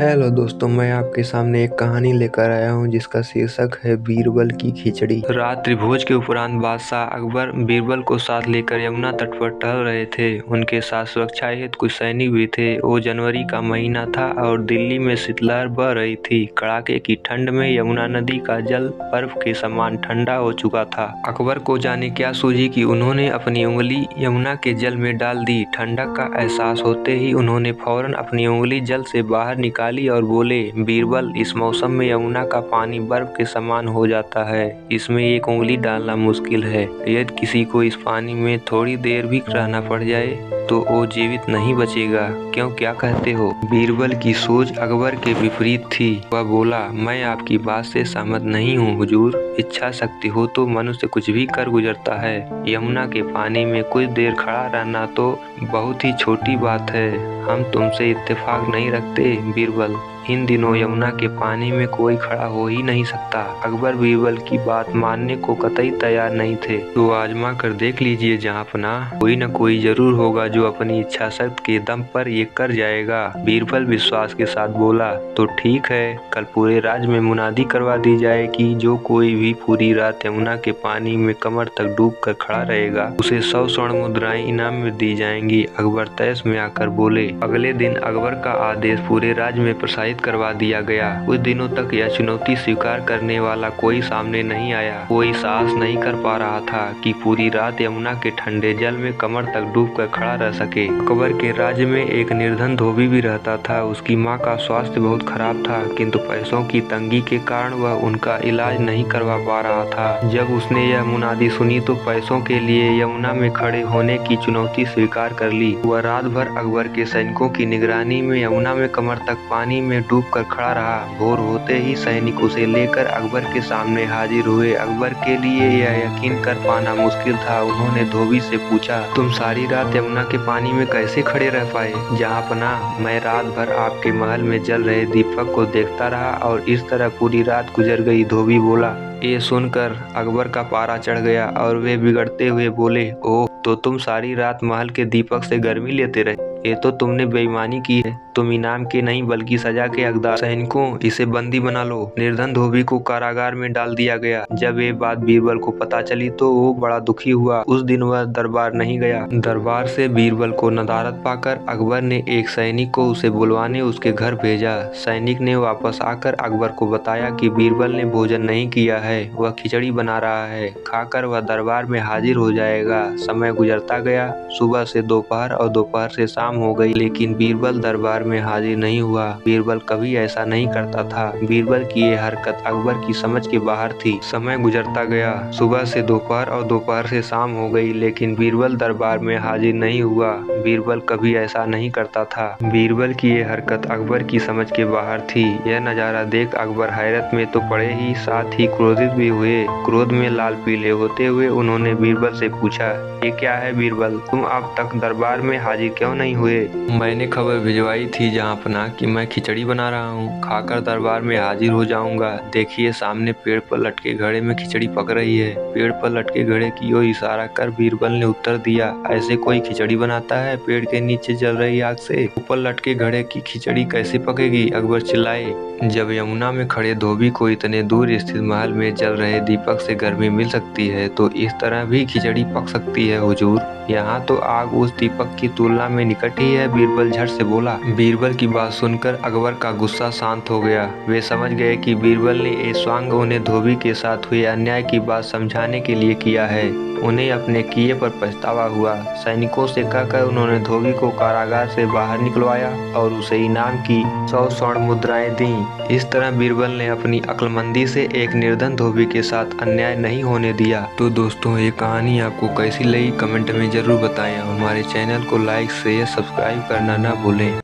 Hello दोस्तों, मैं आपके सामने एक कहानी लेकर आया हूँ जिसका शीर्षक है बीरबल की खिचड़ी। रात्रि भोज के उपरांत बादशाह अकबर बीरबल को साथ लेकर यमुना तट पर टहल रहे थे। उनके साथ सुरक्षा हेतु कुछ सैनिक भी थे। वो जनवरी का महीना था और दिल्ली में शीतलहर बह रही थी। कड़ाके की ठंड में यमुना नदी का जल बर्फ के समान ठंडा हो चुका था। अकबर को जाने क्या सूझी कि उन्होंने अपनी उंगली यमुना के जल में डाल दी। ठंडक का एहसास होते ही उन्होंने फौरन अपनी उंगली जल से बाहर निकाली और बोले, बीरबल, इस मौसम में यमुना का पानी बर्फ के समान हो जाता है। इसमें एक उंगली डालना मुश्किल है। यदि किसी को इस पानी में थोड़ी देर भी रहना पड़ जाए तो वो जीवित नहीं बचेगा। क्यों, क्या कहते हो? बीरबल की सोच अकबर के विपरीत थी। वह बोला, मैं आपकी बात से सहमत नहीं हूँ हुजूर। इच्छा शक्ति हो तो मनुष्य कुछ भी कर गुजरता है। यमुना के पानी में कुछ देर खड़ा रहना तो बहुत ही छोटी बात है। हम तुमसे इत्तेफाक नहीं रखते बीरबल। इन दिनों यमुना के पानी में कोई खड़ा हो ही नहीं सकता। अकबर बीरबल की बात मानने को कतई तैयार नहीं थे। तो आजमा कर देख लीजिए जहाँपनाह, कोई न कोई जरूर होगा जो अपनी इच्छा शक्ति के दम पर ये कर जाएगा। बीरबल विश्वास के साथ बोला, तो ठीक है, कल पूरे राज्य में मुनादी करवा दी जाए कि जो कोई भी पूरी रात यमुना के पानी में कमर तक डूब कर खड़ा रहेगा उसे 100 स्वर्ण मुद्राएं इनाम में दी जाएंगी। अकबर तैश में आकर बोले। अगले दिन अकबर का आदेश पूरे राज्य में प्रसारित करवा दिया गया। कुछ दिनों तक यह चुनौती स्वीकार करने वाला कोई सामने नहीं आया। कोई साहस नहीं कर पा रहा था कि पूरी रात यमुना के ठंडे जल में कमर तक डूबकर खड़ा रह सके। अकबर के राज्य में एक निर्धन धोबी भी रहता था। उसकी माँ का स्वास्थ्य बहुत खराब था, किंतु पैसों की तंगी के कारण वह उनका इलाज नहीं करवा पा रहा था। जब उसने यह मुनादी सुनी तो पैसों के लिए यमुना में खड़े होने की चुनौती स्वीकार कर ली। वह रात भर अकबर के सैनिकों की निगरानी में यमुना में कमर तक पानी में डूब कर खड़ा रहा। भोर होते ही सैनिक उसे लेकर अकबर के सामने हाजिर हुए। अकबर के लिए यह यकीन कर पाना मुश्किल था। उन्होंने धोबी से पूछा, तुम सारी रात यमुना के पानी में कैसे खड़े रह पाए? जहाँपनाह, मैं रात भर आपके महल में जल रहे दीपक को देखता रहा और इस तरह पूरी रात गुजर गई। धोबी बोला। ये सुनकर अकबर का पारा चढ़ गया और वे बिगड़ते हुए बोले, ओह, तो तुम सारी रात महल के दीपक से गर्मी लेते रहे। ये तो तुमने बेईमानी की है। तुम इनाम के नहीं बल्कि सजा के हकदार। सैनिकों, इसे बंदी बना लो। निर्धन धोबी को कारागार में डाल दिया गया। जब ये बात बीरबल को पता चली तो वो बड़ा दुखी हुआ। उस दिन वह दरबार नहीं गया। दरबार से बीरबल को नदारद पाकर अकबर ने एक सैनिक को उसे बुलवाने उसके घर भेजा। सैनिक ने वापस आकर अकबर को बताया कि बीरबल ने भोजन नहीं किया है, वह खिचड़ी बना रहा है। खाकर वह दरबार में हाजिर हो जाएगा। समय गुजरता गया। सुबह से दोपहर और दोपहर से शाम हो गई, लेकिन बीरबल दरबार में हाजिर नहीं हुआ। बीरबल कभी ऐसा नहीं करता था। बीरबल की ये हरकत अकबर की समझ के बाहर थी। समय गुजरता गया। सुबह से दोपहर और दोपहर से शाम हो गई, लेकिन बीरबल दरबार में हाजिर नहीं हुआ। बीरबल कभी ऐसा नहीं करता था। बीरबल की ये हरकत अकबर की समझ के बाहर थी। यह नजारा देख अकबर हैरत में तो पड़े ही साथ ही क्रोधित भी हुए। क्रोध में लाल पीले होते हुए उन्होंने बीरबल से पूछा, ये क्या है बीरबल, तुम अब तक दरबार में हाजिर क्यों नहीं हुए? मैंने खबर भिजवाई थी जहाँपनाह कि मैं खिचड़ी बना रहा हूँ, खाकर दरबार में हाजिर हो जाऊंगा। देखिए, सामने पेड़ पर लटके घड़े में खिचड़ी पक रही है। पेड़ पर लटके घड़े की ओर इशारा कर बीरबल ने उत्तर दिया, ऐसे कोई खिचड़ी बनाता है पेड़ के नीचे जल रही आग से? ऊपर लटके घड़े की खिचड़ी कैसे पकेगी? अकबर चिल्लाए। जब यमुना में खड़े धोबी को इतने दूर स्थित महल में जल रहे दीपक से गर्मी मिल सकती है तो इस तरह भी खिचड़ी पक सकती है हुजूर। यहाँ तो आग उस दीपक की तुलना में निकट ही है, बीरबल झट से बोला। बीरबल की बात सुनकर अकबर का गुस्सा शांत हो गया। वे समझ गए कि बीरबल ने ये स्वांग उन्हें धोबी के साथ हुए अन्याय की बात समझाने के लिए किया है। उन्हें अपने किए पर पछतावा हुआ। सैनिकों से कहकर उन्होंने धोबी को कारागार से बाहर निकलवाया और उसे इनाम की 100 स्वर्ण मुद्राएं दी। इस तरह बीरबल ने अपनी अक्लमंदी से एक निर्धन धोबी के साथ अन्याय नहीं होने दिया। तो दोस्तों, ये कहानी आपको कैसी लगी कमेंट में जरूर बताएं। हमारे चैनल को लाइक शेयर सब्सक्राइब करना ना भूलें।